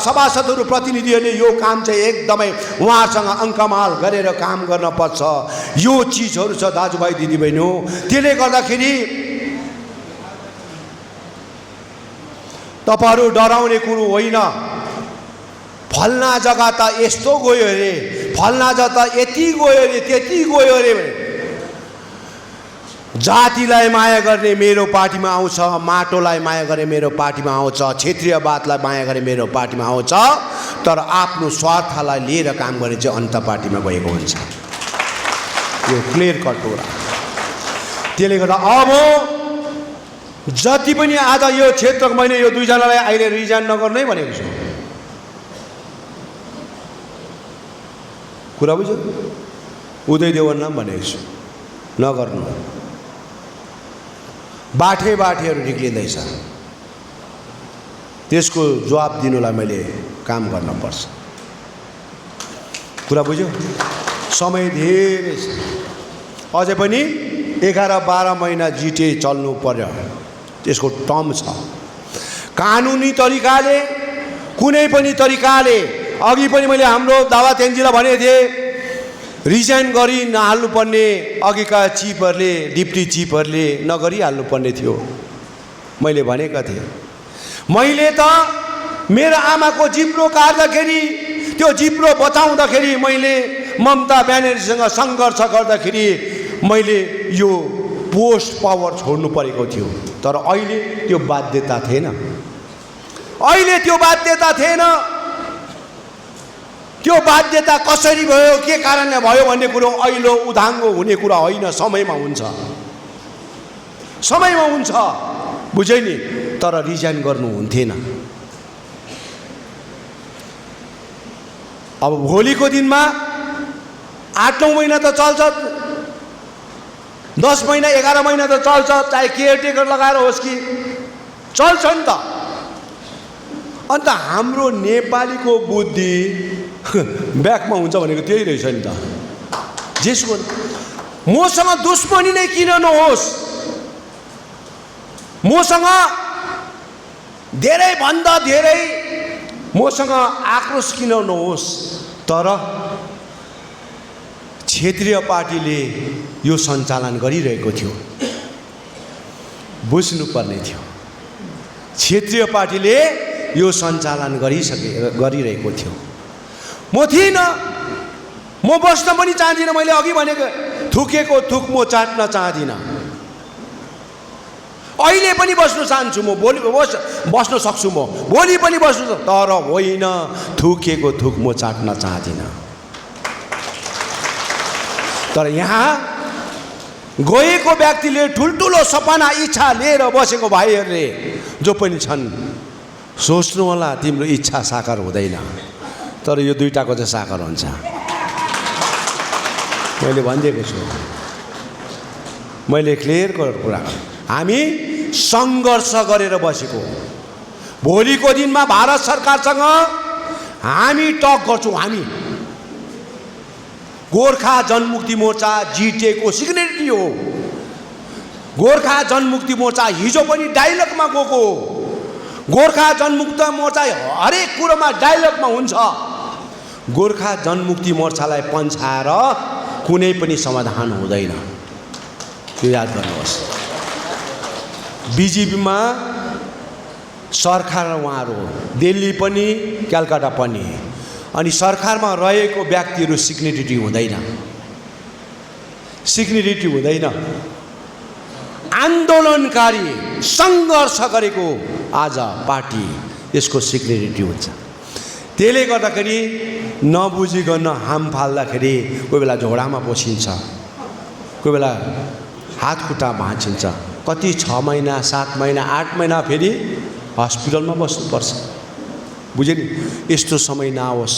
सभासदहरू प्रतिनिधिहरूले यो काम चाहिँ एकदमै उहाँहरूसँग अङ्कमाल गरेर काम गर्नुपर्छ। यो चिजहरू छ दाजुभाइ दिदीबहिनी हो। त्यसले गर्दाखेरि तपाईहरु डराउने कुरो होइन। फल्ना जग्गा त यस्तो गयो अरे, फल्ना जग्गा त यति गयो अरे, त्यति गयो अरे। जातिलाई माया गर्ने मेरो पार्टीमा आउँछ, माटोलाई माया गर्ने मेरो पार्टीमा आउँछ, क्षेत्रीयवादलाई माया गर्ने मेरो पार्टीमा आउँछ। तर आफ्नो स्वार्थलाई लिएर काम गर्ने चाहिँ अन्त पार्टीमा गएको हुन्छ। यो क्लियर कट कुरा। त्यसले गर्दा अब जति पनि आज यो क्षेत्रको मैले यो दुईजनालाई अहिले रिजाइन नगर्नै भनेको छु। कुरा बुझ्यो? उदय देवनमा भनेको छु नगर्नु। बाठेहरू निक्लिँदैछ, त्यसको जवाब दिनुलाई मैले काम गर्न पर्छ। कुरा बुझ्यो? समय धेरै छ, अझै पनि 11-12 महिना जिटिए चल्नु पर्यो। त्यसको टर्म छ। कानुनी तरिकाले कुनै पनि तरिकाले अघि पनि मैले हाम्रो दावा तेन्जीलाई भनेको थिएँ रिजाइन गरी नहाल्नुपर्ने अघिका चिफहरूले डिप्टी चिफहरूले नगरिहाल्नुपर्ने थियो। मैले भनेका थिएँ। मैले त मेरो आमाको जिब्रो काट्दाखेरि त्यो जिब्रो बचाउँदाखेरि मैले ममता ब्यानर्जीसँग सङ्घर्ष गर्दाखेरि मैले यो पोस्ट पावर छोड्नु परेको थियो। तर अहिले त्यो बाध्यता थिएन। अहिले त्यो बाध्यता थिएन। त्यो बाध्यता कसरी भयो, के कारणले भयो भन्ने कुरो अहिले उदाङ्गो हुने कुरा होइन, समयमा हुन्छ, समयमा हुन्छ। बुझ्यो नि? तर रिजाइन गर्नु हुन्थेन। अब भोलिको दिनमा 8-9 महिना त चल्छ, 10 महिना 11 महिना त चल्छ, चाहे केयरटेकर लगाएर होस् कि चल्छ नि त। अन्त हाम्रो नेपालीको बुद्धि ब्याकमा हुन्छ भनेको त्यही रहेछ नि त। जेसको मसँग दुश्मनी नै किन नहोस्, मसँग धेरैभन्दा धेरै मसँग आक्रोश किन नहोस्, तर क्षेत्रीय पार्टीले यो सञ्चालन गरिरहेको थियो, बुझ्नुपर्ने थियो। क्षेत्रीय पार्टीले यो सञ्चालन गरिरहेको थियो। म थिइनँ, म बस्न पनि चाहदिनँ। मैले अघि भनेको थुकेको थुक म चाट्न चाहदिनँ। अहिले पनि बस्न चाहन्छु म, भोलि बस्न सक्छु म, भोलि पनि बस्नु, तर होइन थुकेको थुक म चाट्न चाहदिनँ। तर यहाँ गएको व्यक्तिले ठुल्ठुलो सपना इच्छा लिएर बसेको भाइहरूले जो पनि छन्, सोच्नु होला तिम्रो इच्छा साकार हुँदैन, तर यो दुईटाको चाहिँ साकार हुन्छ। मैले भनिदिएको छु, मैले क्लियर कुरा। हामी सङ्घर्ष गरेर बसेको भोलिको दिनमा भारत सरकारसँग हामी टक गर्छौँ। हामी गोर्खा जनमुक्ति मोर्चा जिटिएको सिग्नेटरी हो। गोर्खा जनमुक्ति मोर्चा हिजो पनि डायलगमा गएको। गोर्खा जनमुक्ति मोर्चा हरेक कुरोमा डायलगमा हुन्छ। गोर्खा जनमुक्ति मोर्चालाई पन्छाएर कुनै पनि समाधान हुँदैन, त्यो याद गर्नुहोस्। बिजेपीमा सरकार उहाँहरू दिल्ली पनि कलकत्ता पनि, अनि सरकारमा रहेको व्यक्तिहरू सिग्नेटरी हुँदैन, सिग्नेटरी हुँदैन। आन्दोलनकारी सङ्घर्ष गरेको आज पार्टी यसको सिग्नेटरी हुन्छ। त्यसले गर्दाखेरि नबुझिकन हाम फाल्दाखेरि कोही बेला झोडामा पसिन्छ, कोही बेला हात खुट्टा भाँचिन्छ, कति 6 महिना 7 महिना 8 महिना फेरि हस्पिटलमा बस्नुपर्छ। बुझे नि? यस्तो समय नआओस्,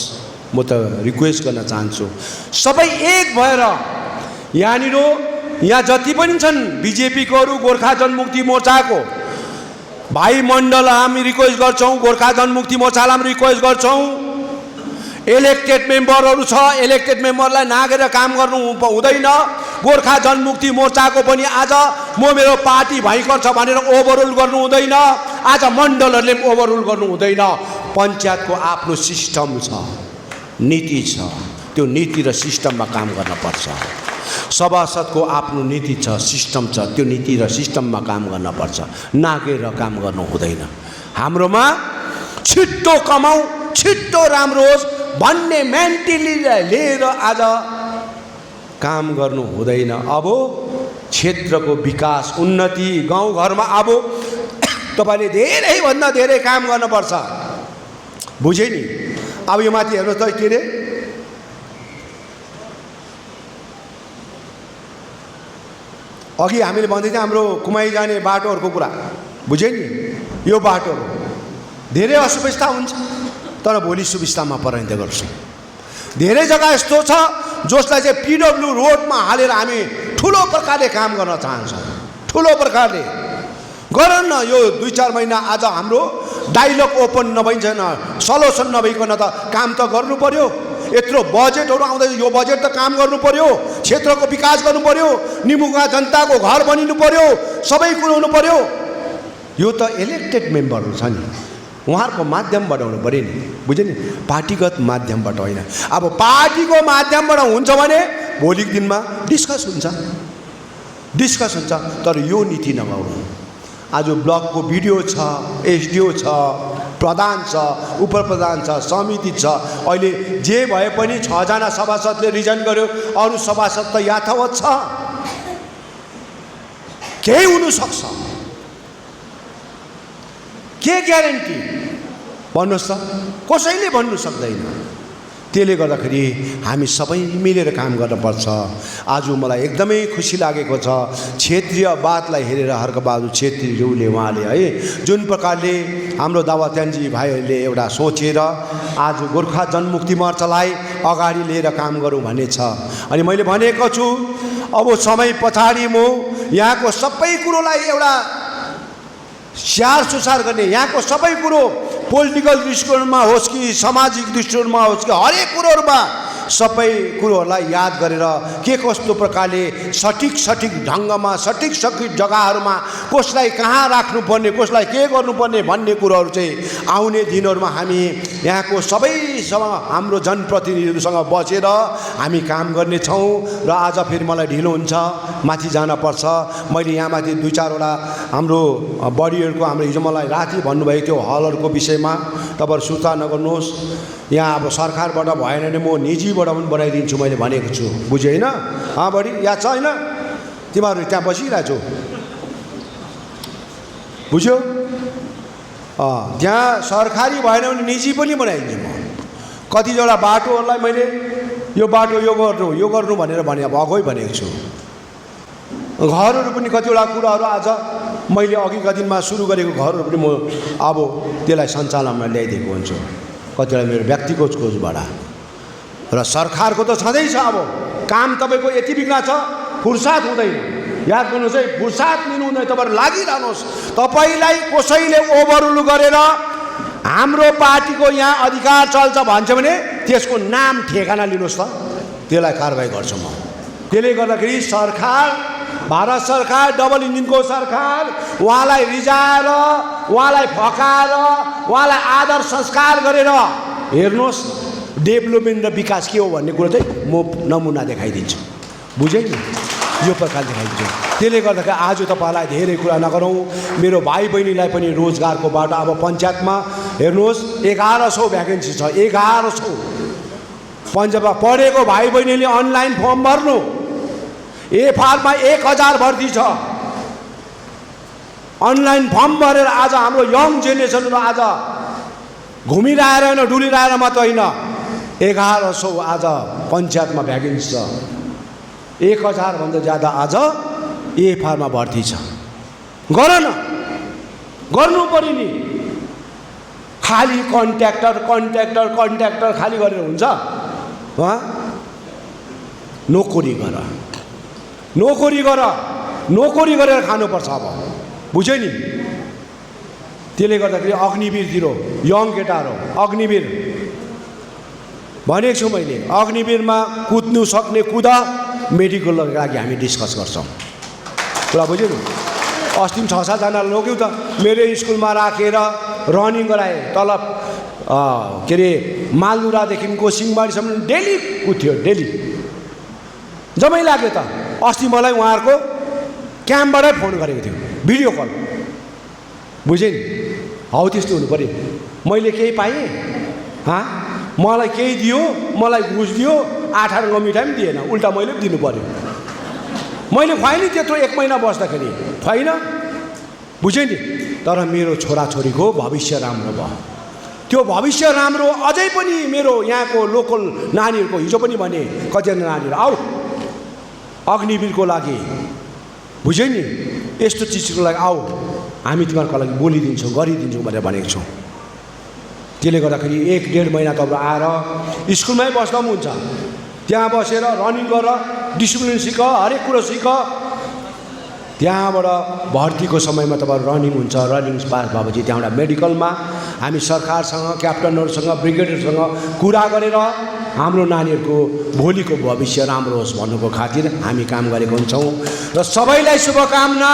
म त रिक्वेस्ट गर्न चाहन्छु सबै एक भएर यहाँनिर यहाँ जति पनि छन् बिजेपीकोहरू, गोर्खा जनमुक्ति मोर्चाको भाइ मण्डल हामी रिक्वेस्ट गर्छौँ, गोर्खा जनमुक्ति मोर्चालाई हामी रिक्वेस्ट गर्छौँ। इलेक्टेड मेम्बरहरू छ, इलेक्टेड मेम्बरलाई नागेर काम गर्नु हुँदैन। गोर्खा जनमुक्ति मोर्चाको पनि आज म मेरो पार्टी भयङ्कर छ भनेर ओभररुल गर्नु हुँदैन। आज मण्डलहरूले पनि ओभररुल गर्नु हुँदैन। पञ्चायतको आफ्नो सिस्टम छ, नीति छ, त्यो नीति र सिस्टममा काम गर्नुपर्छ। सभासदको आफ्नो नीति छ, सिस्टम छ, त्यो नीति र सिस्टममा काम गर्नुपर्छ, नागेर काम गर्नु हुँदैन। हाम्रोमा छिट्टो कमाऊ, छिट्टो राम्रो होस् भन्ने मेन्टालिटीलाई लिएर आज काम गर्नु हुँदैन। अब क्षेत्रको विकास उन्नति गाउँघरमा अब तपाईँले धेरैभन्दा धेरै काम गर्नुपर्छ। बुझे नि? अब यो माथि हेर्नुहोस् त, के अरे अघि हामीले भन्दै थियौँ हाम्रो कुमाई जाने बाटोहरूको कुरा। बुझे नि? यो बाटोहरू धेरै असुविस्ता हुन्छ, तर भोलि सुविस्तामा परिणत गर्छौँ। धेरै जग्गा यस्तो छ जसलाई चाहिँ पिडब्ल्यू रोडमा हालेर हामी ठुलो प्रकारले काम गर्न चाहन्छौँ। ठुलो प्रकारले गर न। यो 2-4 महिना आज हाम्रो डाइलग ओपन नभइन्छ, सल्युसन नभइकन त काम त गर्नु पर्यो। यत्रो बजेटहरू आउँदैछ, यो बजेट त काम गर्नु पर्यो, क्षेत्रको विकास गर्नु पर्यो, निमुगा जनताको घर बनिनु पर्यो, सबै कुरो हुनु पर्यो। यो त इलेक्टेड मेम्बरहरू छ नि, उहाँहरूको माध्यमबाट हुनु पर्यो नि। बुझ्यो नि? पार्टीगत माध्यमबाट होइन। अब पार्टीको माध्यमबाट हुन्छ भने भोलिको दिनमा डिस्कस हुन्छ, डिस्कस हुन्छ, तर यो नीति नगाउनु। आज ब्लकको बिडिओ छ, एसडिओ छ, प्रधान छ, उपप्रधान छ, समिति छ। अहिले जे भए पनि 6 जना सभासदले रिजाइन गर्यो, अरू सभासद त यथावत छ। केही हुनसक्छ, के ग्यारेन्टी भन्नुहोस् त? कसैले भन्नु सक्दैन। त्यसले गर्दाखेरि हामी सबै मिलेर काम गर्नुपर्छ। आज मलाई एकदमै खुसी लागेको छ क्षेत्रीयवादलाई हेरेर हर्कबहादुर छेत्रीज्यूले उहाँले है जुन प्रकारले हाम्रो दावात्यान्जी भाइहरूले एउटा सोचेर आज गोर्खा जनमुक्ति मोर्चालाई अगाडि लिएर काम गरौँ भन्ने छ। अनि मैले भनेको छु अब समय पछाडि म यहाँको सबै कुरोलाई एउटा स्याहार सुसार गर्ने, यहाँको सबै कुरो पोलिटिकल दृष्टिकोणमा होस् कि सामाजिक दृष्टिकोणमा होस् कि हरेक कुरोहरूमा सबै कुरोहरूलाई याद गरेर के कस्तो प्रकारले सठिक सठिक ढङ्गमा सठिक सठिक जग्गाहरूमा कसलाई कहाँ राख्नुपर्ने, कसलाई के गर्नुपर्ने भन्ने कुरोहरू चाहिँ आउने दिनहरूमा हामी यहाँको सबैसँग हाम्रो जनप्रतिनिधिहरूसँग बसेर हामी काम गर्नेछौँ। र आज फेरि मलाई ढिलो हुन्छ, माथि जानुपर्छ। मैले यहाँ माथि 2-4वटा हाम्रो बडीहरूको हाम्रो हिजो मलाई राति भन्नुभएको थियो हलहरूको विषयमा, तपाईँहरू सुर्ता नगर्नुहोस्। यहाँ अब सरकारबाट भएन भने म निजीबाट पनि बनाइदिन्छु मैले भनेको छु। बुझ्यो होइन? बडी याद छ होइन? तिमीहरू त्यहाँ बसिरहेको छौ, बुझ्यो? त्यहाँ सरकारी भएन भने निजी पनि बनाइदिन्छु म। कतिवटा बाटोहरूलाई मैले यो बाटो यो गर्नु भनेर भने अब अघै भनेको छु। घरहरू पनि कतिवटा कुराहरू आज मैले अघिका दिनमा सुरु गरेको घरहरू पनि म अब त्यसलाई सञ्चालनमा ल्याइदिएको हुन्छु, कतिवटा मेरो व्यक्तिगत कोचबाट। र सरकारको त छँदैछ। अब काम तपाईँको यति बिघ्न छ, फुर्सद हुँदैन। याद गर्नुहोस् है, फुर्सद लिनु हुँदैन। तपाईँहरू लागिरहनुहोस्। तपाईँलाई कसैले ओभररुल गरेर हाम्रो पार्टीको यहाँ अधिकार चल्छ भन्छ भने त्यसको नाम ठेगाना लिनुहोस् त, त्यसलाई कारबाही गर्छु म। त्यसले गर्दाखेरि सरकार, भारत सरकार डबल इन्जिनको सरकार, उहाँलाई रिजाएर, उहाँलाई फकाएर, उहाँलाई आदर संस्कार गरेर हेर्नुहोस् डेभलपमेन्ट र विकास के हो भन्ने कुरो चाहिँ म नमुना देखाइदिन्छु। बुझेँ नि? यो प्रकार देखाइदिन्छु। त्यसले गर्दाखेरि आज तपाईँलाई धेरै कुरा नगरौँ। मेरो भाइ बहिनीलाई पनि रोजगारको बाटो अब पञ्चायतमा हेर्नुहोस् 1100 भ्याकेन्सी छ। 1100 पञ्चायतमा पढेको भाइ बहिनीले अनलाइन फर्म भर्नु। एफआरमा 1000 भर्ती छ। अनलाइन फर्म भरेर आज हाम्रो यङ जेनेरेसनहरू आज घुमिरहेर होइन, डुलिरहेर मात्र होइन, 1100 आज पञ्चायतमा भ्याकेन्सी छ। 1000 भन्दा ज्यादा आज एफआरमा भर्ती छ। गर न, गर्नु पर्यो नि। खाली कन्ट्र्याक्टर कन्ट्र्याक्टर कन्ट्र्याक्टर खाली गरेर हुन्छ? नोकरी गर, नोकरी गर, नोकरी गरेर खानुपर्छ अब। बुझ्यो नि? त्यसले गर्दाखेरि अग्निवीरतिर यङ केटाहरू अग्निवीर भनेको छु मैले। अग्निवीरमा कुद्नु सक्ने कुदा, मेडिकलको लागि हामी डिस्कस गर्छौँ। कुरा बुझ्यो नि? अस्ति 6-7 जना लग्यौँ त, मेरो स्कुलमा राखेर रनिङ गराएँ। तल के अरे मालुरादेखिको सिंहबारीसम्म डेली कुद्थ्यो, डेली जम्मै लाग्यो त। अस्ति मलाई उहाँहरूको क्याम्पबाटै फोन गरेको थियो, भिडियो कल। बुझेँ नि? हौ त्यस्तो हुनु पऱ्यो। मैले केही पाएँ? मलाई केही दियो, मलाई घुस दियो, 8 आना मिठाई पनि दिएन, उल्टा मैले पनि दिनु पऱ्यो। मैले खुवाएँ नि त्यत्रो 1 महिना बस्दाखेरि, खुवाइनँ। बुझेँ नि? तर मेरो छोराछोरीको भविष्य राम्रो भयो। त्यो भविष्य राम्रो अझै पनि मेरो यहाँको लोकल नानीहरूको, हिजो पनि भने कतिजना नानीहरू आऊ अग्निवीरको लागि, बुझ्यो नि? यस्तो चिजको लागि आऊ, हामी तिमीहरूको लागि बोलिदिन्छौँ, गरिदिन्छौँ भनेर भनेको छौँ। त्यसले गर्दाखेरि 1-1.5 महिना तपाईँ आएर स्कुलमै बस्दा पनि हुन्छ। त्यहाँ बसेर रनिङ गर, डिसिप्लिन सिक, हरेक कुरो सिक। त्यहाँबाट भर्तीको समयमा तपाईँ रनिङ हुन्छ। रनिङ पास भएपछि त्यहाँबाट मेडिकलमा हामी सरकारसँग, क्याप्टनहरूसँग, ब्रिगेडहरूसँग कुरा गरेर हाम्रो नानीहरूको भोलिको भविष्य राम्रो होस् भन्नुको खातिर हामी काम गरेको हुन्छौँ। र सबैलाई शुभकामना,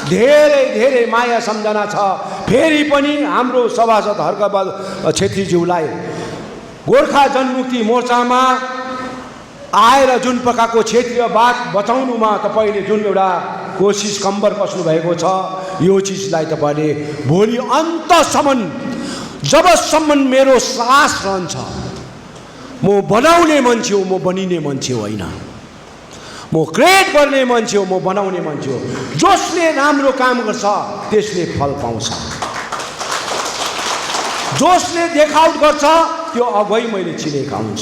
धेरै धेरै माया सम्झना छ। फेरि पनि हाम्रो सभासद हर्कबहादुर छेत्रीज्यूलाई गोर्खा जनमुक्ति मोर्चामा आएर जुन प्रकारको क्षेत्रीय बात बचाउनुमा तपाईँले जुन एउटा कोसिस कम्बर कस्नु भएको छ, यो चिजलाई तपाईँले भोलि अन्तसम्म, जबसम्म मेरो सास रहन्छ, म बनाउने मान्छे हो, म बनिने मान्छे होइन। म क्रिएट गर्ने मान्छे हो, म बनाउने मान्छे हो। जसले राम्रो काम गर्छ त्यसले फल पाउँछ। जसले देखाउट गर्छ त्यो अघै मैले चिनेका हुन्छ।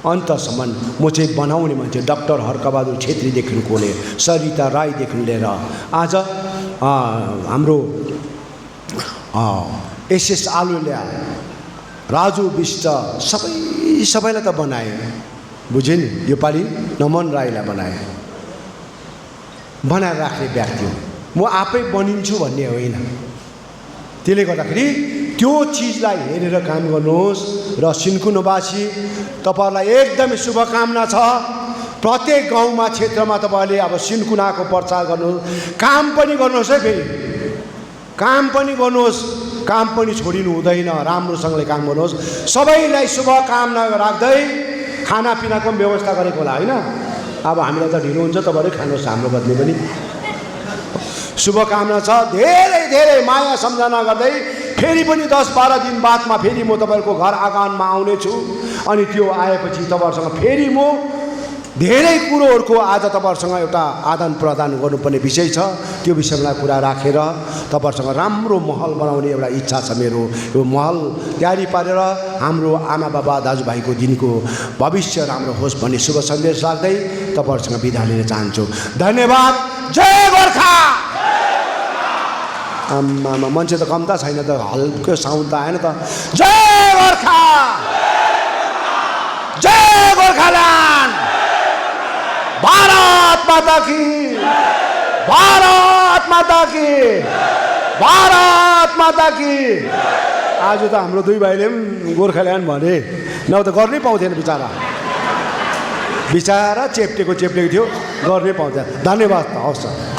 अन्तसम्म म चाहिँ बनाउने मान्छे। डाक्टर हर्कबहादुर छेत्रीदेखिको लिएर सरिता राईदेखि लिएर आज हाम्रो एसएस आलुल्या, राजु विष्ट, सबैलाई त बनाए। बुझेँ नि? योपालि नमन राईलाई बनाए। बनाएर राख्ने व्यक्ति हो। म आफै बनिन्छु भन्ने होइन। त्यसले गर्दाखेरि त्यो चिजलाई हेरेर काम गर्नुहोस्। र सिन्कुनवासी तपाईँहरूलाई एकदमै शुभकामना छ। प्रत्येक गाउँमा, क्षेत्रमा तपाईँहरूले अब सिन्कुनाको प्रचार गर्नुहोस्। काम पनि गर्नुहोस् है, फेरि काम पनि गर्नुहोस्, काम पनि छोडिनु हुँदैन। राम्रोसँगले काम गर्नुहोस्। सबैलाई शुभकामना राख्दै खानापिनाको पनि व्यवस्था गरेको होला होइन? अब हामीलाई त ढिलो हुन्छ, तपाईँहरू खानुहोस् हाम्रो बदली पनि। शुभकामना छ। धेरै धेरै माया सम्झना गर्दै फेरि पनि 10-12 दिन बादमा फेरि म तपाईँहरूको घर आँगनमा आउनेछु। अनि त्यो आएपछि तपाईँहरूसँग फेरि म धेरै कुरोहरूको आज तपाईँहरूसँग एउटा आदान प्रदान गर्नुपर्ने विषय छ। त्यो विषयमा कुरा राखेर तपाईँहरूसँग राम्रो महल बनाउने एउटा इच्छा छ मेरो। यो महल तयारी पारेर हाम्रो आमा बाबा दाजुभाइको दिनको भविष्य राम्रो होस् भन्ने शुभ सन्देश राख्दै तपाईँहरूसँग बिदा लिन चाहन्छु। धन्यवाद। जय गोर्खा। आमा मान्छे त कम त छैन त, हल्को साउन्ड त आएन त। जय गोर्खा, जय गोर्खाल्यान्ड, भारत माता की, भारत माता की। भारत माता की। आज त हाम्रो दुई भाइले पनि गोर्खाल्यान्ड भने, नभए त गर्नै पाउँथेन बिचरा। बिचरा चेप्टेको थियो, गर्नै पाउँथेन। धन्यवाद। हवस्।